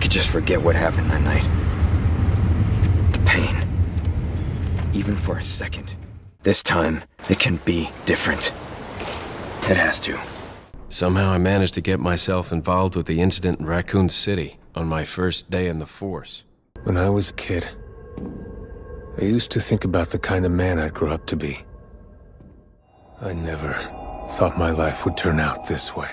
could just forget what happened that night. The pain. Even for a second. This time, it can be different. It has to. Somehow I managed to get myself involved with the incident in Raccoon City on my first day in the force. When I was a kid, I used to think about the kind of man I'd grow up to be. I never thought my life would turn out this way.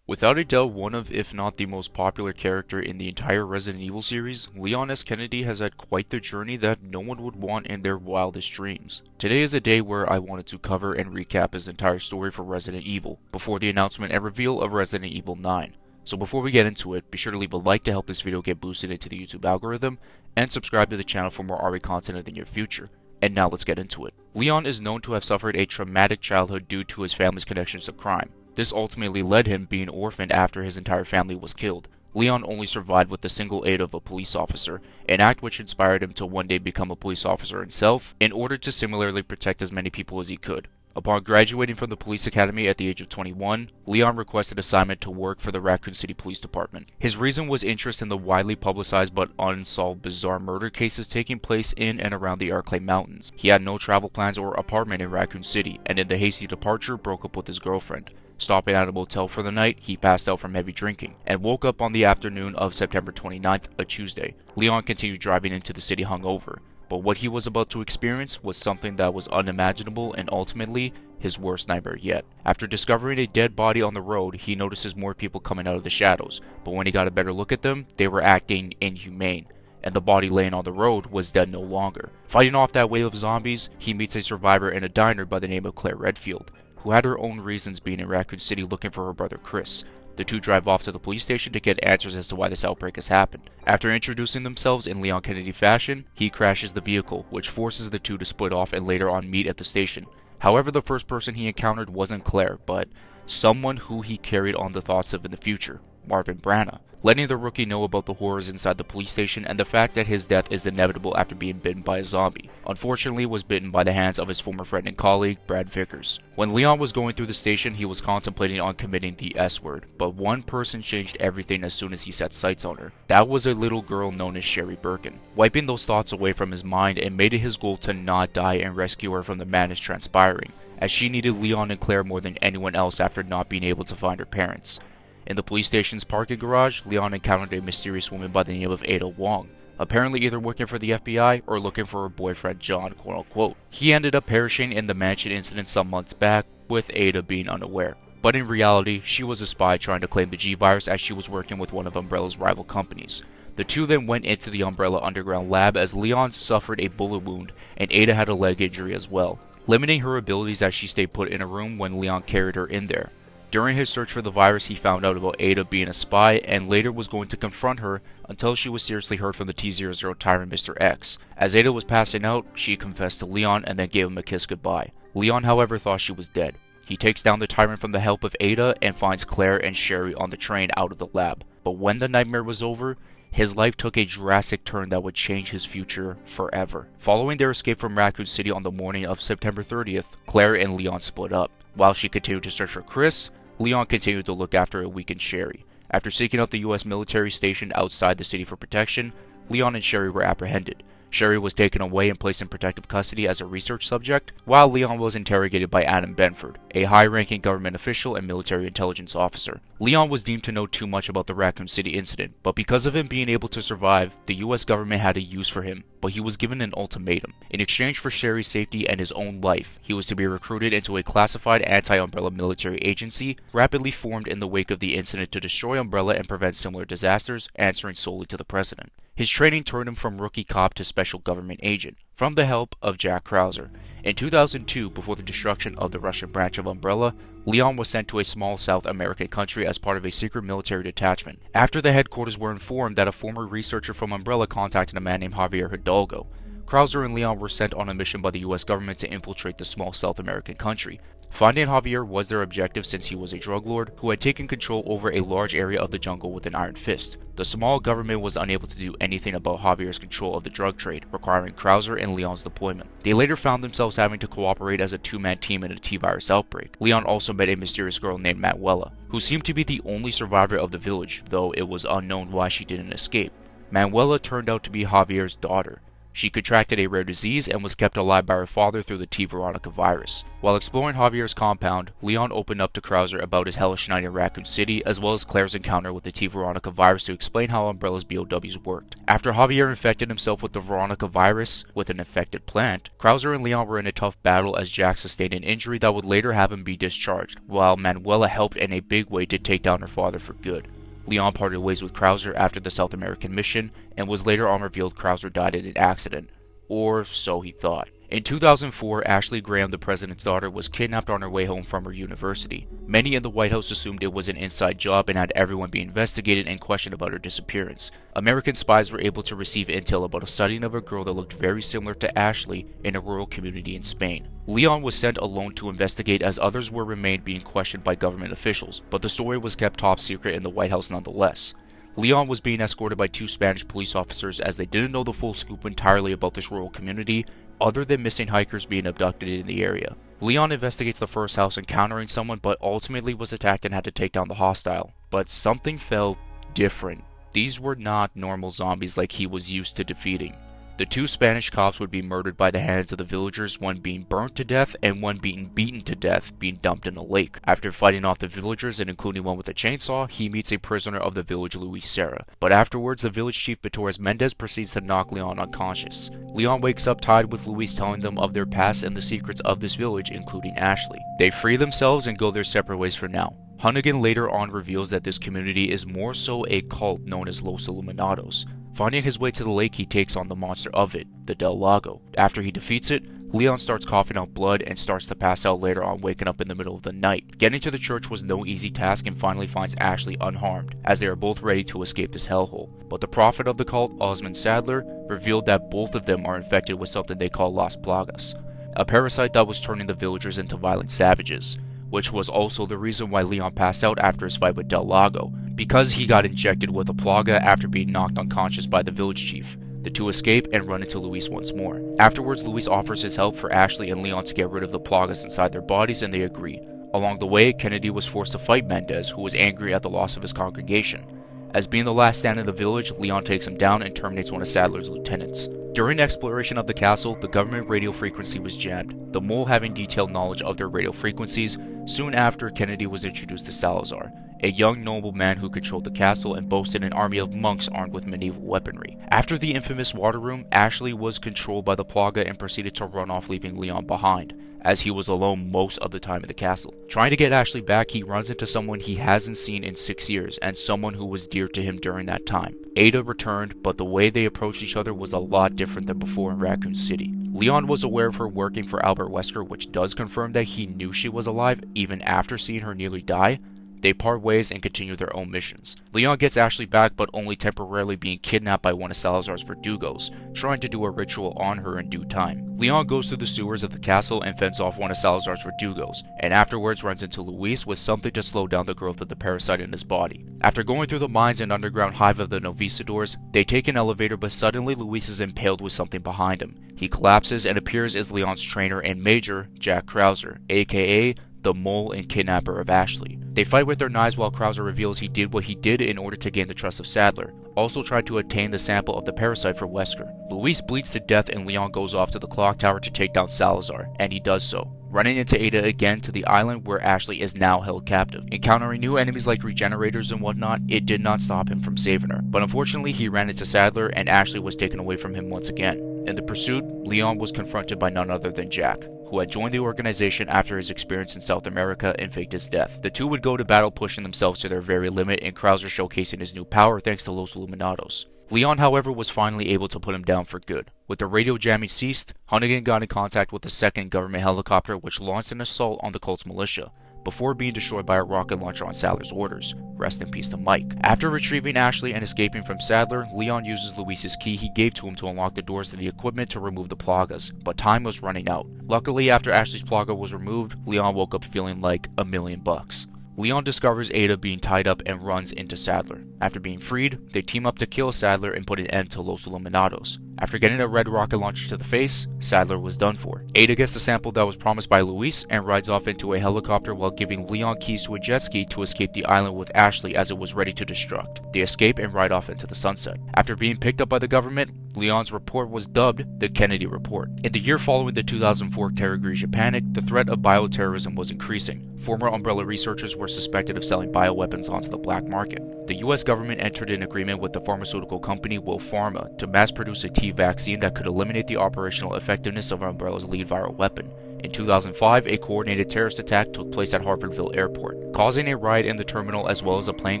Without a doubt, one of, if not the most popular character in the entire Resident Evil series, Leon S. Kennedy has had quite the journey that no one would want in their wildest dreams. Today is a day where I wanted to cover and recap his entire story for Resident Evil, before the announcement and reveal of Resident Evil 9. So before we get into it, be sure to leave a like to help this video get boosted into the YouTube algorithm, and subscribe to the channel for more RE content in the near future. And now let's get into it. Leon is known to have suffered a traumatic childhood due to his family's connections to crime. This ultimately led him being orphaned after his entire family was killed. Leon only survived with the single aid of a police officer, an act which inspired him to one day become a police officer himself, in order to similarly protect as many people as he could. Upon graduating from the police academy at the age of 21, Leon requested assignment to work for the Raccoon City Police Department. His reason was interest in the widely publicized but unsolved bizarre murder cases taking place in and around the Arklay Mountains. He had no travel plans or apartment in Raccoon City, and in the hasty departure broke up with his girlfriend. Stopping at a motel for the night, he passed out from heavy drinking, and woke up on the afternoon of September 29th, a Tuesday. Leon continued driving into the city hungover, but what he was about to experience was something that was unimaginable and ultimately his worst nightmare yet. After discovering a dead body on the road, he notices more people coming out of the shadows, but when he got a better look at them, they were acting inhumane, and the body laying on the road was dead no longer. Fighting off that wave of zombies, he meets a survivor in a diner by the name of Claire Redfield, who had her own reasons being in Raccoon City looking for her brother Chris. The two drive off to the police station to get answers as to why this outbreak has happened. After introducing themselves in Leon Kennedy fashion, he crashes the vehicle, which forces the two to split off and later on meet at the station. However, the first person he encountered wasn't Claire, but someone who he carried on the thoughts of in the future, Marvin Branagh, letting the rookie know about the horrors inside the police station and the fact that his death is inevitable after being bitten by a zombie. Unfortunately, was bitten by the hands of his former friend and colleague, Brad Vickers. When Leon was going through the station, he was contemplating on committing the S-word, but one person changed everything as soon as he set sights on her. That was a little girl known as Sherry Birkin. Wiping those thoughts away from his mind, and made it his goal to not die and rescue her from the madness transpiring, as she needed Leon and Claire more than anyone else after not being able to find her parents. In the police station's parking garage, Leon encountered a mysterious woman by the name of Ada Wong, apparently either working for the FBI or looking for her boyfriend John, quote unquote. He ended up perishing in the mansion incident some months back, with Ada being unaware. But in reality, she was a spy trying to claim the G-Virus as she was working with one of Umbrella's rival companies. The two then went into the Umbrella underground lab as Leon suffered a bullet wound and Ada had a leg injury as well, limiting her abilities as she stayed put in a room when Leon carried her in there. During his search for the virus, he found out about Ada being a spy and later was going to confront her until she was seriously hurt from the T-00 tyrant Mr. X. As Ada was passing out, she confessed to Leon and then gave him a kiss goodbye. Leon, however, thought she was dead. He takes down the tyrant from the help of Ada and finds Claire and Sherry on the train out of the lab. But when the nightmare was over, his life took a drastic turn that would change his future forever. Following their escape from Raccoon City on the morning of September 30th, Claire and Leon split up. While she continued to search for Chris, Leon continued to look after a weakened Sherry. After seeking out the U.S. military stationed outside the city for protection, Leon and Sherry were apprehended. Sherry was taken away and placed in protective custody as a research subject, while Leon was interrogated by Adam Benford, a high-ranking government official and military intelligence officer. Leon was deemed to know too much about the Raccoon City incident, but because of him being able to survive, the US government had a use for him, but he was given an ultimatum. In exchange for Sherry's safety and his own life, he was to be recruited into a classified anti-Umbrella military agency, rapidly formed in the wake of the incident to destroy Umbrella and prevent similar disasters, answering solely to the president. His training turned him from rookie cop to special government agent, from the help of Jack Krauser. In 2002, before the destruction of the Russian branch of Umbrella, Leon was sent to a small South American country as part of a secret military detachment. After the headquarters were informed that a former researcher from Umbrella contacted a man named Javier Hidalgo, Krauser and Leon were sent on a mission by the US government to infiltrate the small South American country. Finding Javier was their objective since he was a drug lord who had taken control over a large area of the jungle with an iron fist. The small government was unable to do anything about Javier's control of the drug trade, requiring Krauser and Leon's deployment. They later found themselves having to cooperate as a two-man team in a T-virus outbreak. Leon also met a mysterious girl named Manuela, who seemed to be the only survivor of the village, though it was unknown why she didn't escape. Manuela turned out to be Javier's daughter. She contracted a rare disease and was kept alive by her father through the T. Veronica virus. While exploring Javier's compound, Leon opened up to Krauser about his hellish night in Raccoon City, as well as Claire's encounter with the T. Veronica virus to explain how Umbrella's BOWs worked. After Javier infected himself with the Veronica virus with an infected plant, Krauser and Leon were in a tough battle as Jack sustained an injury that would later have him be discharged, while Manuela helped in a big way to take down her father for good. Leon parted ways with Krauser after the South American mission, and was later on revealed Krauser died in an accident. Or so he thought. In 2004, Ashley Graham, the president's daughter, was kidnapped on her way home from her university. Many in the White House assumed it was an inside job and had everyone be investigated and questioned about her disappearance. American spies were able to receive intel about a sighting of a girl that looked very similar to Ashley in a rural community in Spain. Leon was sent alone to investigate as others were remained being questioned by government officials, but the story was kept top secret in the White House nonetheless. Leon was being escorted by 2 Spanish police officers as they didn't know the full scoop entirely about this rural community, other than missing hikers being abducted in the area. Leon investigates the first house encountering someone, but ultimately was attacked and had to take down the hostile. But something felt different. These were not normal zombies like he was used to defeating. The 2 Spanish cops would be murdered by the hands of the villagers, one being burnt to death and one being beaten to death, being dumped in a lake. After fighting off the villagers and including one with a chainsaw, he meets a prisoner of the village, Luis Serra. But afterwards, the village chief Torres Mendez proceeds to knock Leon unconscious. Leon wakes up tied with Luis telling them of their past and the secrets of this village, including Ashley. They free themselves and go their separate ways for now. Hunnigan later on reveals that this community is more so a cult known as Los Illuminados. Finding his way to the lake, he takes on the monster of it, the Del Lago. After he defeats it, Leon starts coughing out blood and starts to pass out, later on waking up in the middle of the night. Getting to the church was no easy task and finally finds Ashley unharmed, as they are both ready to escape this hellhole. But the prophet of the cult, Osmond Sadler, revealed that both of them are infected with something they call Las Plagas, a parasite that was turning the villagers into violent savages, which was also the reason why Leon passed out after his fight with Del Lago, because he got injected with a plaga after being knocked unconscious by the village chief. The 2 escape and run into Luis once more. Afterwards, Luis offers his help for Ashley and Leon to get rid of the plagas inside their bodies, and they agree. Along the way, Kennedy was forced to fight Mendez, who was angry at the loss of his congregation. As being the last stand in the village, Leon takes him down and terminates one of Sadler's lieutenants. During exploration of the castle, the government radio frequency was jammed, the mole having detailed knowledge of their radio frequencies. Soon after, Kennedy was introduced to Salazar, a young nobleman who controlled the castle and boasted an army of monks armed with medieval weaponry. After the infamous water room, Ashley was controlled by the plaga and proceeded to run off, leaving Leon behind, as he was alone most of the time in the castle. Trying to get Ashley back, he runs into someone he hasn't seen in 6 years, and someone who was dear to him during that time. Ada returned, but the way they approached each other was a lot different than before in Raccoon City. Leon was aware of her working for Albert Wesker, which does confirm that he knew she was alive even after seeing her nearly die. They part ways and continue their own missions. Leon gets Ashley back, but only temporarily, being kidnapped by one of Salazar's verdugos, trying to do a ritual on her in due time. Leon goes through the sewers of the castle and fends off one of Salazar's verdugos, and afterwards runs into Luis with something to slow down the growth of the parasite in his body. After going through the mines and underground hive of the Novicidors, they take an elevator, but suddenly Luis is impaled with something behind him. He collapses and appears as Leon's trainer and major, Jack Krauser, aka the mole and kidnapper of Ashley. They fight with their knives while Krauser reveals he did what he did in order to gain the trust of Sadler, also tried to obtain the sample of the parasite for Wesker. Luis bleeds to death and Leon goes off to the clock tower to take down Salazar, and he does so, running into Ada again to the island where Ashley is now held captive. Encountering new enemies like regenerators and whatnot, it did not stop him from saving her, but unfortunately he ran into Sadler and Ashley was taken away from him once again. In the pursuit, Leon was confronted by none other than Jack, who had joined the organization after his experience in South America and faked his death. The two would go to battle, pushing themselves to their very limit, and Krauser showcasing his new power thanks to Los Illuminados. Leon, however, was finally able to put him down for good. With the radio jamming ceased, Hunnigan got in contact with the second government helicopter, which launched an assault on the cult's militia. before being destroyed by a rocket launcher on Sadler's orders. Rest in peace to Mike. After retrieving Ashley and escaping from Sadler, Leon uses Luis's key he gave to him to unlock the doors to the equipment to remove the plagas, but time was running out. Luckily, after Ashley's plaga was removed, Leon woke up feeling like $1,000,000. Leon discovers Ada being tied up and runs into Sadler. After being freed, they team up to kill Sadler and put an end to Los Illuminados. After getting a red rocket launcher to the face, Sadler was done for. Ada gets the sample that was promised by Luis and rides off into a helicopter while giving Leon keys to a jet ski to escape the island with Ashley as it was ready to destruct. They escape and ride off into the sunset. After being picked up by the government, Leon's report was dubbed the Kennedy Report. In the year following the 2004 Terra Grigia panic, the threat of bioterrorism was increasing. Former Umbrella researchers were suspected of selling bioweapons onto the black market. The US government entered an agreement with the pharmaceutical company Will Pharma to mass produce a T vaccine that could eliminate the operational effectiveness of Umbrella's lead viral weapon. In 2005, a coordinated terrorist attack took place at Harvardville Airport, causing a riot in the terminal as well as a plane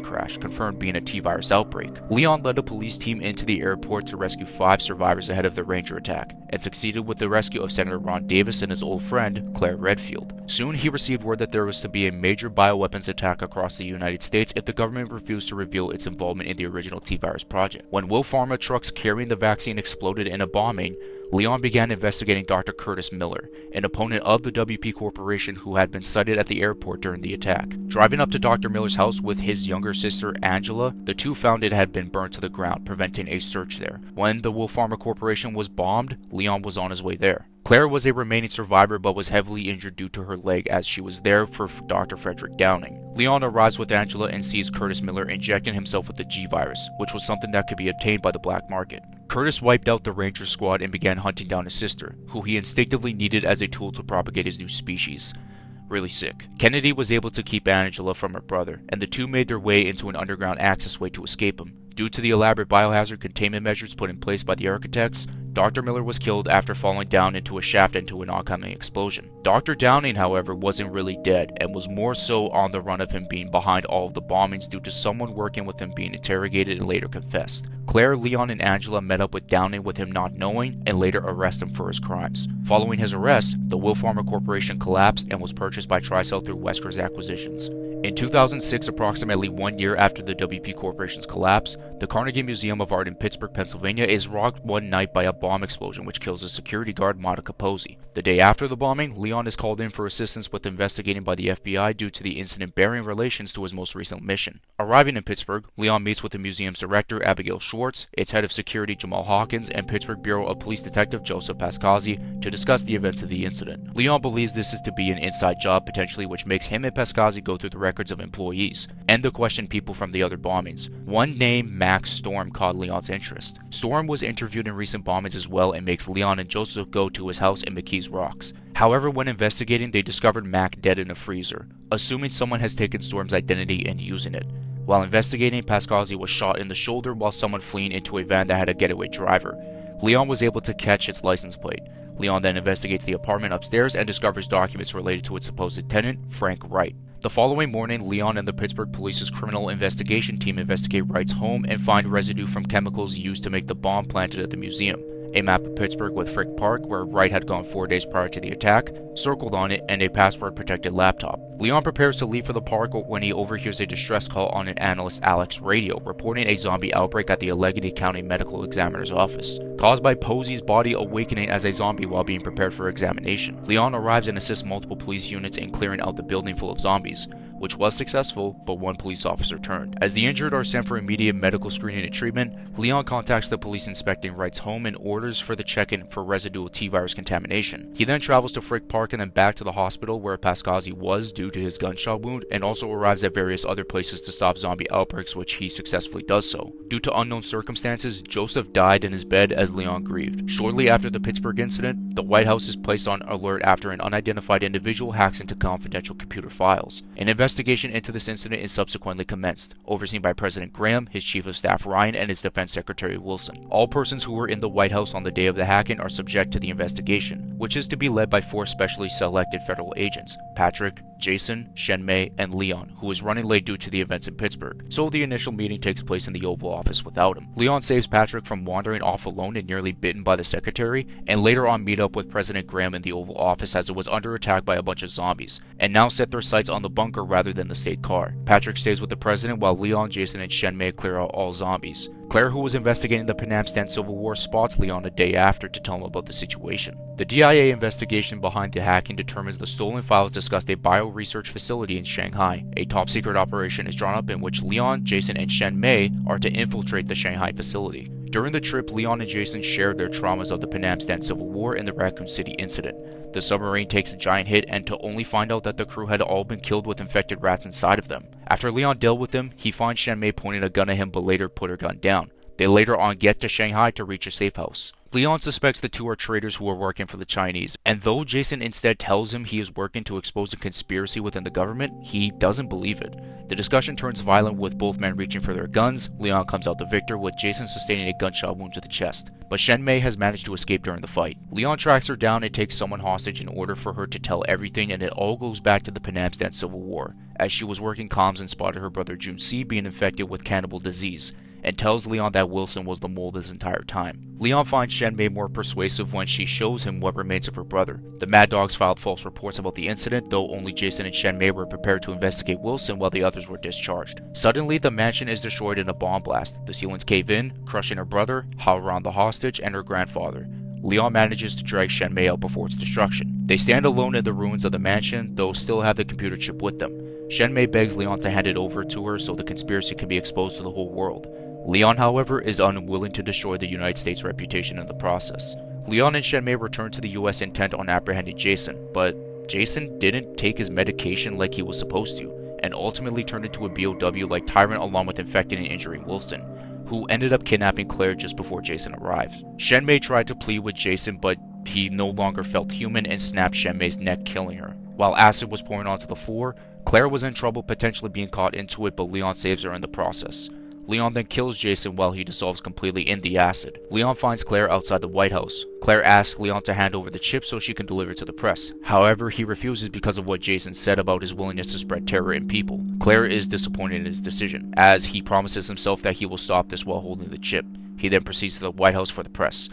crash, confirmed being a T-virus outbreak. Leon led a police team into the airport to rescue 5 survivors ahead of the Ranger attack, and succeeded with the rescue of Senator Ron Davis and his old friend, Claire Redfield. Soon, he received word that there was to be a major bioweapons attack across the United States if the government refused to reveal its involvement in the original T-virus project. When Will Pharma trucks carrying the vaccine exploded in a bombing, Leon began investigating Dr. Curtis Miller, an opponent of the WP Corporation who had been sighted at the airport during the attack. Driving up to Dr. Miller's house with his younger sister, Angela, the two found it had been burnt to the ground, preventing a search there. When the Will Pharma Corporation was bombed, Leon was on his way there. Claire was a remaining survivor but was heavily injured due to her leg as she was there for Dr. Frederick Downing. Leon arrives with Angela and sees Curtis Miller injecting himself with the G-virus, which was something that could be obtained by the black market. Curtis wiped out the Ranger squad and began hunting down his sister, who he instinctively needed as a tool to propagate his new species. Really sick. Kennedy was able to keep Angela from her brother, and the two made their way into an underground accessway to escape him. Due to the elaborate biohazard containment measures put in place by the architects, Dr. Miller was killed after falling down into a shaft into an oncoming explosion. Dr. Downing, however, wasn't really dead, and was more so on the run of him being behind all of the bombings due to someone working with him being interrogated and later confessed. Claire, Leon, and Angela met up with Downing with him not knowing, and later arrest him for his crimes. Following his arrest, the Will Pharma Corporation collapsed and was purchased by TriCell through Wesker's acquisitions. In 2006, approximately 1 year after the WP Corporation's collapse, the Carnegie Museum of Art in Pittsburgh, Pennsylvania is rocked one night by a bomb explosion which kills a security guard, Monica Posey. The day after the bombing, Leon is called in for assistance with investigating by the FBI due to the incident bearing relations to his most recent mission. Arriving in Pittsburgh, Leon meets with the museum's director, Abigail Schwartz, its head of security, Jamal Hawkins, and Pittsburgh Bureau of Police Detective Joseph Pascazzi to discuss the events of the incident. Leon believes this is to be an inside job potentially, which makes him and Pascazzi go through the records of employees and to question people from the other bombings. One name, Max Storm, caught Leon's interest. Storm was interviewed in recent bombings as well and makes Leon and Joseph go to his house in McKees Rocks. However, when investigating, they discovered Mac dead in a freezer, assuming someone has taken Storm's identity and using it. While investigating, Pascazzi was shot in the shoulder while someone fleeing into a van that had a getaway driver. Leon was able to catch its license plate. Leon then investigates the apartment upstairs and discovers documents related to its supposed tenant, Frank Wright. The following morning, Leon and the Pittsburgh Police's criminal investigation team investigate Wright's home and find residue from chemicals used to make the bomb planted at the museum. A map of Pittsburgh with Frick Park, where Wright had gone 4 days prior to the attack, circled on it, and a password-protected laptop. Leon prepares to leave for the park when he overhears a distress call on an analyst Alex radio, reporting a zombie outbreak at the Allegheny County Medical Examiner's office, caused by Posey's body awakening as a zombie while being prepared for examination. Leon arrives and assists multiple police units in clearing out the building full of zombies, which was successful, but one police officer turned. As the injured are sent for immediate medical screening and treatment, Leon contacts the police inspecting Wright's home and orders for the check-in for residual T-virus contamination. He then travels to Frick Park and then back to the hospital where Pascazzi was due to his gunshot wound, and also arrives at various other places to stop zombie outbreaks, which he successfully does so. Due to unknown circumstances, Joseph died in his bed as Leon grieved. Shortly after the Pittsburgh incident, the White House is placed on alert after an unidentified individual hacks into confidential computer files. An investigation into this incident is subsequently commenced, overseen by President Graham, his Chief of Staff Ryan, and his Defense Secretary Wilson. All persons who were in the White House on the day of the hacking are subject to the investigation, which is to be led by 4 specially selected federal agents: Patrick, Jason, Shenmei, and Leon, who is running late due to the events in Pittsburgh, so the initial meeting takes place in the Oval Office without him. Leon saves Patrick from wandering off alone and nearly bitten by the secretary, and later on meet up with President Graham in the Oval Office as it was under attack by a bunch of zombies, and now set their sights on the bunker rather than the state car. Patrick stays with the president while Leon, Jason, and Shenmei clear out all zombies. Claire, who was investigating the Panam Stan Civil War, spots Leon a day after to tell him about the situation. The DIA investigation behind the hacking determines the stolen files discussed a bio-research facility in Shanghai. A top-secret operation is drawn up in which Leon, Jason, and Shenmei are to infiltrate the Shanghai facility. During the trip, Leon and Jason shared their traumas of the Panam Stan Civil War and the Raccoon City incident. The submarine takes a giant hit, and to only find out that the crew had all been killed with infected rats inside of them. After Leon dealt with them, he finds Shenmei pointing a gun at him but later put her gun down. They later on get to Shanghai to reach a safe house. Leon suspects the two are traitors who are working for the Chinese, and though Jason instead tells him he is working to expose a conspiracy within the government, he doesn't believe it. The discussion turns violent with both men reaching for their guns. Leon comes out the victor with Jason sustaining a gunshot wound to the chest, but Shenmei has managed to escape during the fight. Leon tracks her down and takes someone hostage in order for her to tell everything, and it all goes back to the Panam Stan Civil War, as she was working comms and spotted her brother June C being infected with cannibal disease, and tells Leon that Wilson was the mole this entire time. Leon finds Shenmei more persuasive when she shows him what remains of her brother. The Mad Dogs filed false reports about the incident, though only Jason and Shenmei were prepared to investigate Wilson while the others were discharged. Suddenly, the mansion is destroyed in a bomb blast. The ceilings cave in, crushing her brother, Howron the hostage, and her grandfather. Leon manages to drag Shenmei out before its destruction. They stand alone in the ruins of the mansion, though still have the computer chip with them. Shenmei begs Leon to hand it over to her so the conspiracy can be exposed to the whole world. Leon, however, is unwilling to destroy the United States' reputation in the process. Leon and Shenmei return to the US intent on apprehending Jason, but Jason didn't take his medication like he was supposed to, and ultimately turned into a BOW like Tyrant along with infecting and injuring Wilson, who ended up kidnapping Claire just before Jason arrived. Shenmei tried to plead with Jason, but he no longer felt human and snapped Shenmei's neck, killing her. While acid was pouring onto the floor, Claire was in trouble, potentially being caught into it, but Leon saves her in the process. Leon then kills Jason while he dissolves completely in the acid. Leon finds Claire outside the White House. Claire asks Leon to hand over the chip so she can deliver to the press. However, he refuses because of what Jason said about his willingness to spread terror in people. Claire is disappointed in his decision, as he promises himself that he will stop this while holding the chip. He then proceeds to the White House for the press.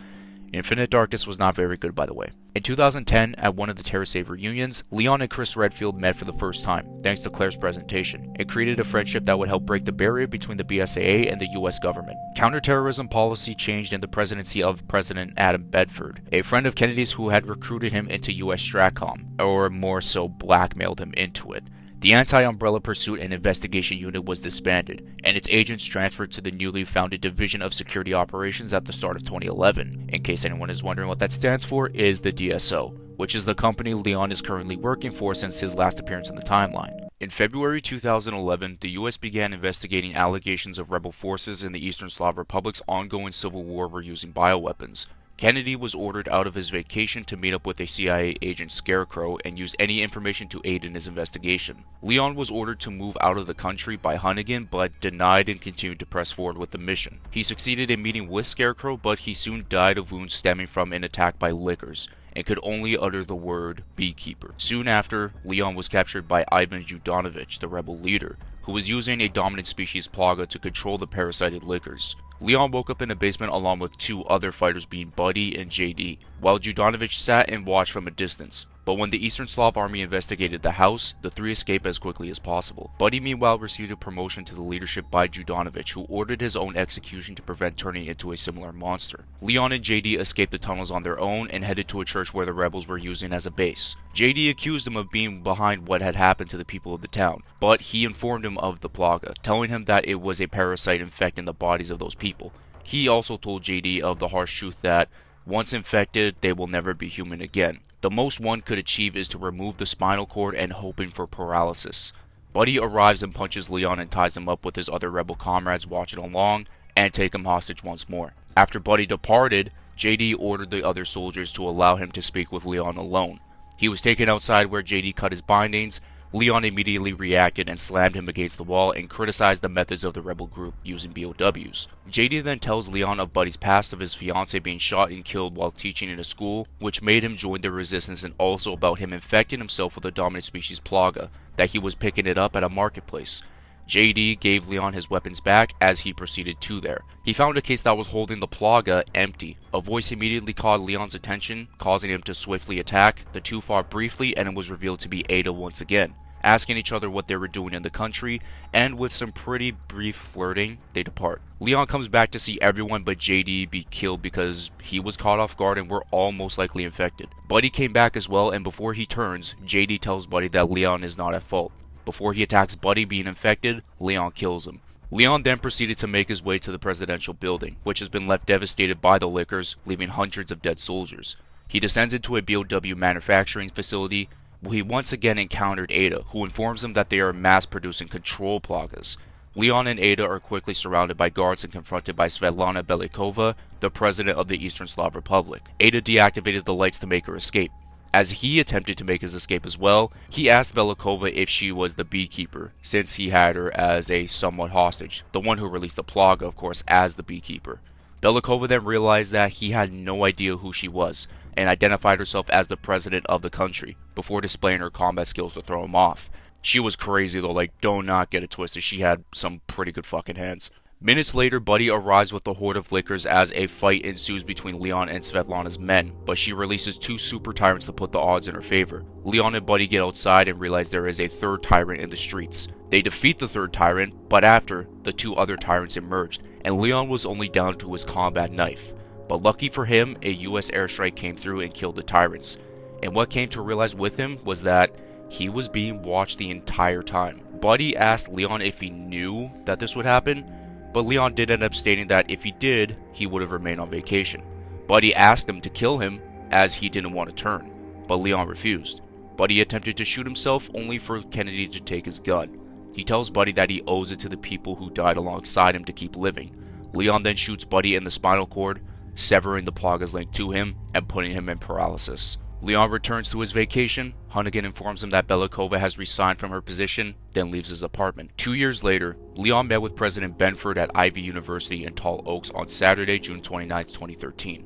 Infinite Darkness was not very good, by the way. In 2010, at one of the TerraSave reunions, Leon and Chris Redfield met for the first time, thanks to Claire's presentation, and created a friendship that would help break the barrier between the BSAA and the US government. Counterterrorism policy changed in the presidency of President Adam Bedford, a friend of Kennedy's who had recruited him into US Stratcom, or more so blackmailed him into it. The Anti-Umbrella Pursuit and Investigation Unit was disbanded, and its agents transferred to the newly founded Division of Security Operations at the start of 2011. In case anyone is wondering what that stands for, is the DSO, which is the company Leon is currently working for since his last appearance in the timeline. In February 2011, the US began investigating allegations of rebel forces in the Eastern Slav Republic's ongoing civil war were using bioweapons. Kennedy was ordered out of his vacation to meet up with a CIA agent Scarecrow and use any information to aid in his investigation. Leon was ordered to move out of the country by Hunnigan, but denied and continued to press forward with the mission. He succeeded in meeting with Scarecrow, but he soon died of wounds stemming from an attack by lickers, and could only utter the word beekeeper. Soon after, Leon was captured by Ivan Judanovich, the rebel leader, who was using a dominant species plaga to control the parasited lickers. Leon woke up in a basement along with two other fighters being Buddy and JD, while Judanovich sat and watched from a distance. But when the Eastern Slav army investigated the house, the three escaped as quickly as possible. Buddy meanwhile received a promotion to the leadership by Judanovich, who ordered his own execution to prevent turning into a similar monster. Leon and JD escaped the tunnels on their own and headed to a church where the rebels were using as a base. JD accused him of being behind what had happened to the people of the town, but he informed him of the plaga, telling him that it was a parasite infecting the bodies of those people. He also told JD of the harsh truth that, once infected, they will never be human again. The most one could achieve is to remove the spinal cord and hoping for paralysis. Buddy arrives and punches Leon and ties him up with his other rebel comrades watching along and take him hostage once more. After Buddy departed, JD ordered the other soldiers to allow him to speak with Leon alone. He was taken outside where JD cut his bindings, Leon immediately reacted and slammed him against the wall and criticized the methods of the rebel group using BOWs. JD then tells Leon of Buddy's past of his fiancée being shot and killed while teaching in a school, which made him join the resistance, and also about him infecting himself with the dominant species Plaga, that he was picking it up at a marketplace. JD gave Leon his weapons back as he proceeded to there. He found a case that was holding the Plaga empty. A voice immediately caught Leon's attention, causing him to swiftly attack. The two fought briefly, and it was revealed to be Ada once again. Asking each other what they were doing in the country, and with some pretty brief flirting, they depart. Leon comes back to see everyone but JD be killed because he was caught off guard and were all most likely infected. Buddy came back as well, and before he turns, JD tells Buddy that Leon is not at fault. Before he attacks Buddy being infected, Leon kills him. Leon then proceeded to make his way to the presidential building, which has been left devastated by the lickers, leaving hundreds of dead soldiers. He descends into a BOW manufacturing facility, where he once again encountered Ada, who informs him that they are mass-producing control Plagas. Leon and Ada are quickly surrounded by guards and confronted by Svetlana Belikova, the president of the Eastern Slav Republic. Ada deactivated the lights to make her escape. As he attempted to make his escape as well, he asked Belikova if she was the beekeeper, since he had her as a somewhat hostage, the one who released the Plaga, of course, as the beekeeper. Belikova then realized that he had no idea who she was, and identified herself as the president of the country, before displaying her combat skills to throw him off. She was crazy though, like, do not get it twisted, she had some pretty good fucking hands. Minutes later, Buddy arrives with the horde of lickers as a fight ensues between Leon and Svetlana's men, but she releases two super tyrants to put the odds in her favor. Leon and Buddy get outside and realize there is a third tyrant in the streets. They defeat the third tyrant, but after, the two other tyrants emerged, and Leon was only down to his combat knife. But lucky for him, a US airstrike came through and killed the tyrants. And what came to realize with him was that he was being watched the entire time. Buddy asked Leon if he knew that this would happen, but Leon did end up stating that if he did, he would have remained on vacation. Buddy asked him to kill him as he didn't want to turn, but Leon refused. Buddy attempted to shoot himself only for Kennedy to take his gun. He tells Buddy that he owes it to the people who died alongside him to keep living. Leon then shoots Buddy in the spinal cord, severing the Plaga's link to him and putting him in paralysis. Leon returns to his vacation. Hunnigan informs him that Belikova has resigned from her position, then leaves his apartment. 2 years later, Leon met with President Benford at Ivy University in Tall Oaks on Saturday, June 29, 2013,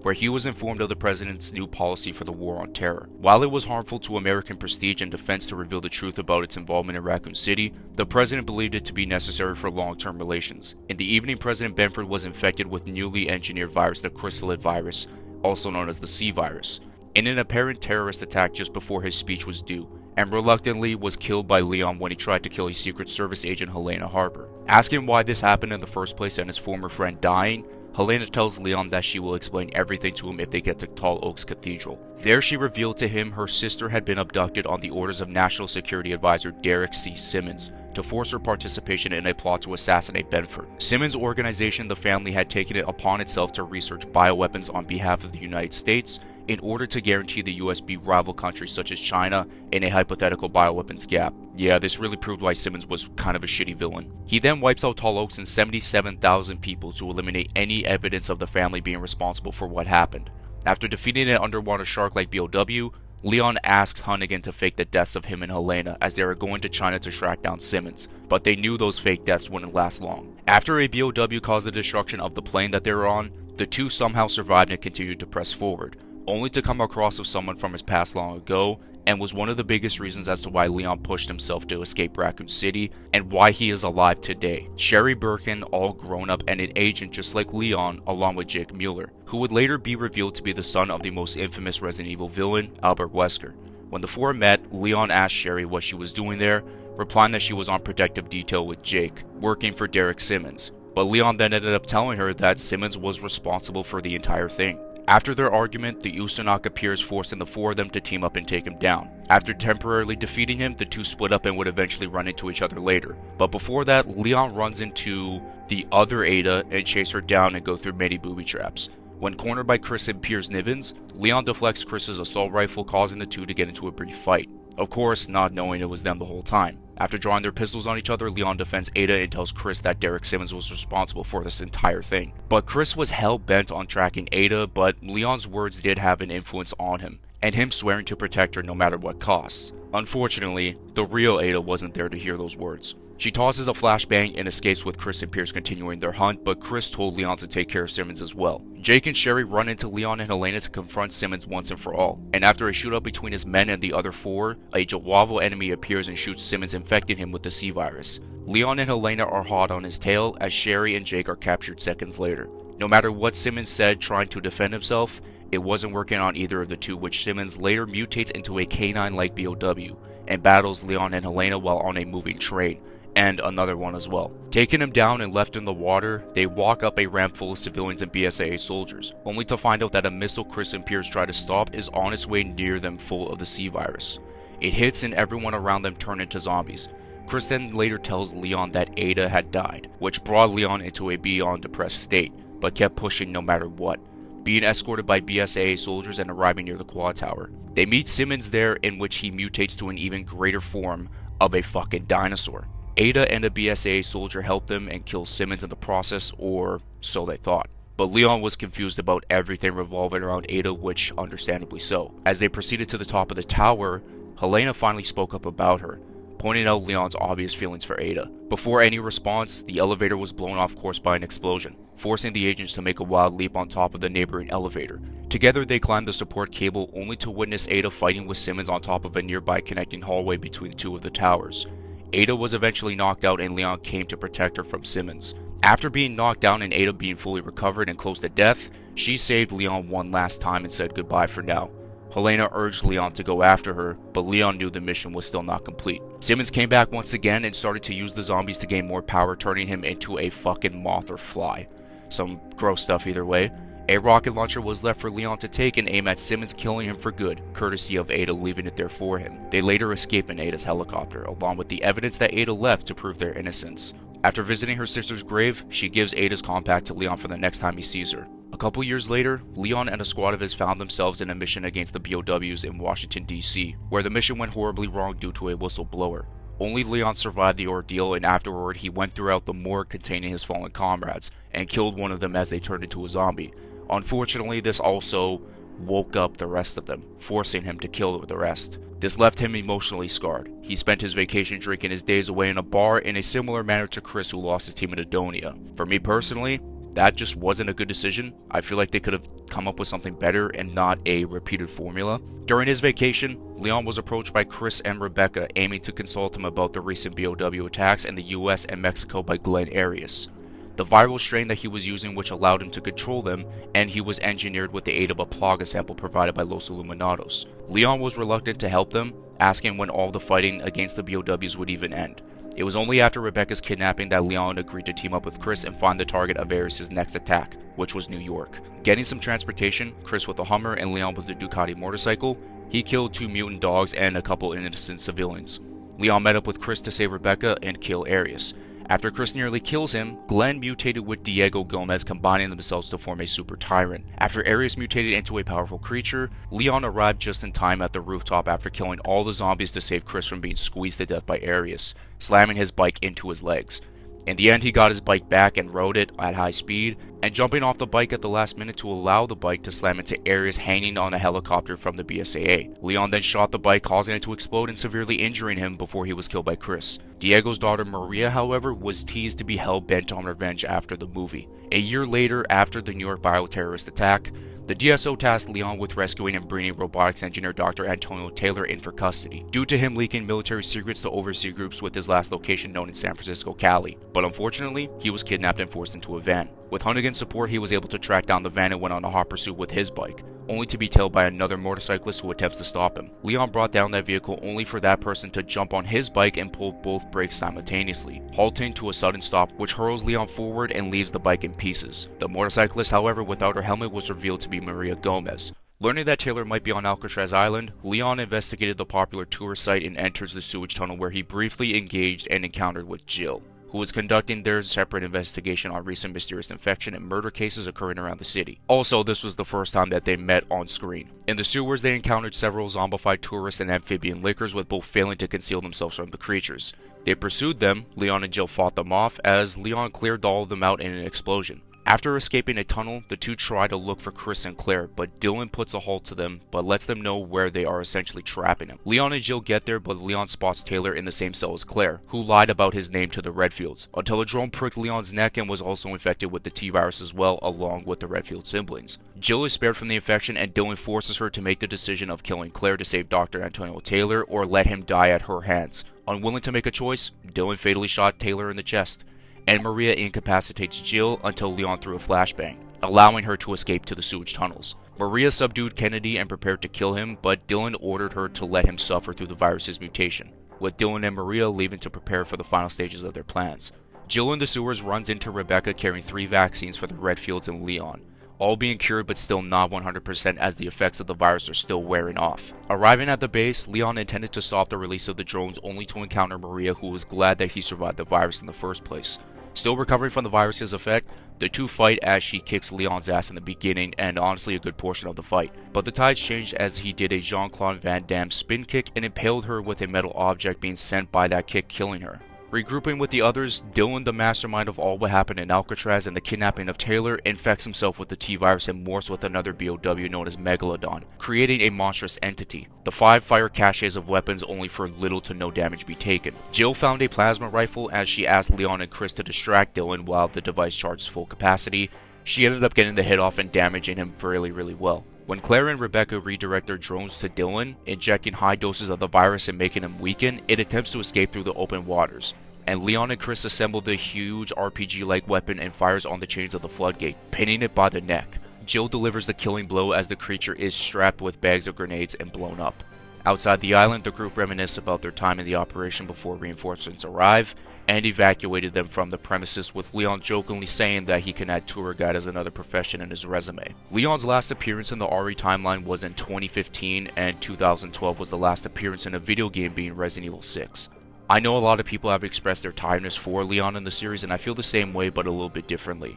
where he was informed of the president's new policy for the war on terror. While it was harmful to American prestige and defense to reveal the truth about its involvement in Raccoon City, the president believed it to be necessary for long-term relations. In the evening, President Benford was infected with newly engineered virus, the chrysalid virus, also known as the C virus, in an apparent terrorist attack just before his speech was due, and reluctantly was killed by Leon when he tried to kill a Secret Service agent, Helena Harper. Asking why this happened in the first place and his former friend dying, Helena tells Leon that she will explain everything to him if they get to Tall Oaks Cathedral. There she revealed to him her sister had been abducted on the orders of National Security Advisor Derek C. Simmons to force her participation in a plot to assassinate Benford. Simmons' organization, the family, had taken it upon itself to research bioweapons on behalf of the United States in order to guarantee the US beat rival countries such as China in a hypothetical bioweapons gap. Yeah, this really proved why Simmons was kind of a shitty villain. He then wipes out Tall Oaks and 77,000 people to eliminate any evidence of the family being responsible for what happened. After defeating an underwater shark like BOW, Leon asks Hunnigan to fake the deaths of him and Helena as they are going to China to track down Simmons, but they knew those fake deaths wouldn't last long. After a BOW caused the destruction of the plane that they were on, the two somehow survived and continued to press forward, only to come across with someone from his past long ago, and was one of the biggest reasons as to why Leon pushed himself to escape Raccoon City and why he is alive today. Sherry Birkin, all grown up and an agent just like Leon, along with Jake Mueller, who would later be revealed to be the son of the most infamous Resident Evil villain, Albert Wesker. When the four met, Leon asked Sherry what she was doing there, replying that she was on protective detail with Jake, working for Derek Simmons. But Leon then ended up telling her that Simmons was responsible for the entire thing. After their argument, the Ustanok appears, forcing the four of them to team up and take him down. After temporarily defeating him, the two split up and would eventually run into each other later. But before that, Leon runs into the other Ada and chase her down and go through many booby traps. When cornered by Chris and Piers Nivens, Leon deflects Chris's assault rifle, causing the two to get into a brief fight. Of course, not knowing it was them the whole time. After drawing their pistols on each other, Leon defends Ada and tells Chris that Derek Simmons was responsible for this entire thing. But Chris was hell-bent on tracking Ada, but Leon's words did have an influence on him. and him swearing to protect her no matter what costs. Unfortunately, the real Ada wasn't there to hear those words. She tosses a flashbang and escapes with Chris and Pierce continuing their hunt, but Chris told Leon to take care of Simmons as well. Jake and Sherry run into Leon and Helena to confront Simmons once and for all, and after a shootout between his men and the other four, a Jawavo enemy appears and shoots Simmons, infecting him with the C virus. Leon and Helena are hot on his tail as Sherry and Jake are captured seconds later. No matter what Simmons said trying to defend himself, it wasn't working on either of the two, which Simmons later mutates into a canine-like BOW and battles Leon and Helena while on a moving train, and another one as well. Taking him down and left in the water, they walk up a ramp full of civilians and BSAA soldiers, only to find out that a missile Chris and Pierce try to stop is on its way near them full of the C virus. It hits and everyone around them turn into zombies. Chris then later tells Leon that Ada had died, which brought Leon into a beyond depressed state, but kept pushing no matter what, being escorted by BSAA soldiers and arriving near the quad tower. They meet Simmons there, in which he mutates to an even greater form of a fucking dinosaur. Ada and a BSAA soldier help them and kill Simmons in the process, or so they thought. But Leon was confused about everything revolving around Ada, which understandably so. As they proceeded to the top of the tower, Helena finally spoke up about her, pointing out Leon's obvious feelings for Ada. Before any response, the elevator was blown off course by an explosion, forcing the agents to make a wild leap on top of the neighboring elevator. Together they climbed the support cable, only to witness Ada fighting with Simmons on top of a nearby connecting hallway between two of the towers. Ada was eventually knocked out and Leon came to protect her from Simmons. After being knocked down and Ada being fully recovered and close to death, she saved Leon one last time and said goodbye for now. Helena urged Leon to go after her, but Leon knew the mission was still not complete. Simmons came back once again and started to use the zombies to gain more power, turning him into a fucking moth or fly. Some gross stuff either way. A rocket launcher was left for Leon to take and aim at Simmons, killing him for good, courtesy of Ada leaving it there for him. They later escape in Ada's helicopter, along with the evidence that Ada left to prove their innocence. After visiting her sister's grave, she gives Ada's compact to Leon for the next time he sees her. A couple years later, Leon and a squad of his found themselves in a mission against the BOWs in Washington, D.C., where the mission went horribly wrong due to a whistleblower. Only Leon survived the ordeal, and afterward he went throughout the morgue containing his fallen comrades, and killed one of them as they turned into a zombie. Unfortunately, this also woke up the rest of them, forcing him to kill the rest. This left him emotionally scarred. He spent his vacation drinking his days away in a bar in a similar manner to Chris, who lost his team in Adonia. For me personally, that just wasn't a good decision. I feel like they could have come up with something better and not a repeated formula. During his vacation, Leon was approached by Chris and Rebecca, aiming to consult him about the recent BOW attacks in the US and Mexico by Glenn Arias, the viral strain that he was using, which allowed him to control them, and he was engineered with the aid of a plaga sample provided by Los Illuminados. Leon was reluctant to help them, asking when all the fighting against the BOWs would even end. It was only after Rebecca's kidnapping that Leon agreed to team up with Chris and find the target of Arias' next attack, which was New York. Getting some transportation, Chris with a Hummer and Leon with a Ducati motorcycle, he killed 2 mutant dogs and a couple innocent civilians. Leon met up with Chris to save Rebecca and kill Arias. After Chris nearly kills him, Glenn mutated with Diego Gomez, combining themselves to form a super tyrant. After Arias mutated into a powerful creature, Leon arrived just in time at the rooftop after killing all the zombies to save Chris from being squeezed to death by Arias, slamming his bike into his legs. In the end, he got his bike back and rode it at high speed, and jumping off the bike at the last minute to allow the bike to slam into Arias hanging on a helicopter from the BSAA. Leon then shot the bike, causing it to explode and severely injuring him before he was killed by Chris. Diego's daughter Maria, however, was teased to be hell-bent on revenge after the movie. A year later, after the New York bioterrorist attack, the DSO tasked Leon with rescuing and bringing robotics engineer Dr. Antonio Taylor in for custody, due to him leaking military secrets to overseas groups, with his last location known in San Francisco, Cali. But unfortunately, he was kidnapped and forced into a van. With Hunnigan's support, he was able to track down the van and went on a hot pursuit with his bike, only to be tailed by another motorcyclist who attempts to stop him. Leon brought down that vehicle only for that person to jump on his bike and pull both brakes simultaneously, halting to a sudden stop, which hurls Leon forward and leaves the bike in pieces. The motorcyclist, however, without her helmet, was revealed to be Maria Gomez. Learning that Taylor might be on Alcatraz Island, Leon investigated the popular tourist site and enters the sewage tunnel, where he briefly engaged and encountered with Jill, who was conducting their separate investigation on recent mysterious infection and murder cases occurring around the city. Also, this was the first time that they met on screen. In the sewers, they encountered several zombified tourists and amphibian lickers, with both failing to conceal themselves from the creatures. They pursued them. Leon and Jill fought them off, as Leon cleared all of them out in an explosion. After escaping a tunnel, the two try to look for Chris and Claire, but Dylan puts a halt to them, but lets them know where they are essentially trapping him. Leon and Jill get there, but Leon spots Taylor in the same cell as Claire, who lied about his name to the Redfields, until a drone pricked Leon's neck and was also infected with the T-virus as well, along with the Redfield siblings. Jill is spared from the infection, and Dylan forces her to make the decision of killing Claire to save Dr. Antonio Taylor, or let him die at her hands. Unwilling to make a choice, Dylan fatally shot Taylor in the chest, and Maria incapacitates Jill until Leon threw a flashbang, allowing her to escape to the sewage tunnels. Maria subdued Kennedy and prepared to kill him, but Dylan ordered her to let him suffer through the virus's mutation, with Dylan and Maria leaving to prepare for the final stages of their plans. Jill in the sewers runs into Rebecca carrying 3 vaccines for the Redfields and Leon, all being cured but still not 100% as the effects of the virus are still wearing off. Arriving at the base, Leon intended to stop the release of the drones only to encounter Maria, who was glad that he survived the virus in the first place. Still recovering from the virus's effect, the two fight as she kicks Leon's ass in the beginning and honestly a good portion of the fight. But the tides changed as he did a Jean-Claude Van Damme spin kick and impaled her with a metal object being sent by that kick, killing her. Regrouping with the others, Dylan, the mastermind of all what happened in Alcatraz and the kidnapping of Taylor, infects himself with the T-virus and morphs with another BOW known as Megalodon, creating a monstrous entity. The 5 fire caches of weapons only for little to no damage be taken. Jill found a plasma rifle as she asked Leon and Chris to distract Dylan while the device charged full capacity. She ended up getting the hit off and damaging him really well. When Claire and Rebecca redirect their drones to Dylan, injecting high doses of the virus and making him weaken, it attempts to escape through the open waters. And Leon and Chris assemble the huge RPG-like weapon and fires on the chains of the floodgate, pinning it by the neck. Jill delivers the killing blow as the creature is strapped with bags of grenades and blown up. Outside the island, the group reminisce about their time in the operation before reinforcements arrive, and evacuated them from the premises, with Leon jokingly saying that he can add tour guide as another profession in his resume. Leon's last appearance in the RE timeline was in 2015, and 2012 was the last appearance in a video game, being Resident Evil 6. I know a lot of people have expressed their tiredness for Leon in the series, and I feel the same way but a little bit differently.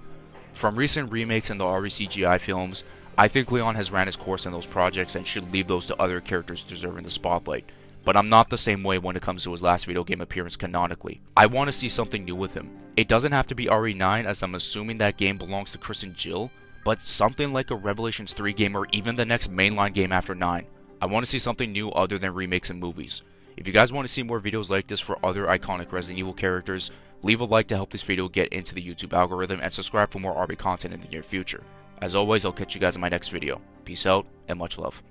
From recent remakes and the RE CGI films, I think Leon has ran his course in those projects and should leave those to other characters deserving the spotlight. But I'm not the same way when it comes to his last video game appearance canonically. I want to see something new with him. It doesn't have to be RE9, as I'm assuming that game belongs to Chris and Jill, but something like a Revelations 3 game or even the next mainline game after 9. I want to see something new other than remakes and movies. If you guys want to see more videos like this for other iconic Resident Evil characters, leave a like to help this video get into the YouTube algorithm, and subscribe for more RB content in the near future. As always, I'll catch you guys in my next video. Peace out, and much love.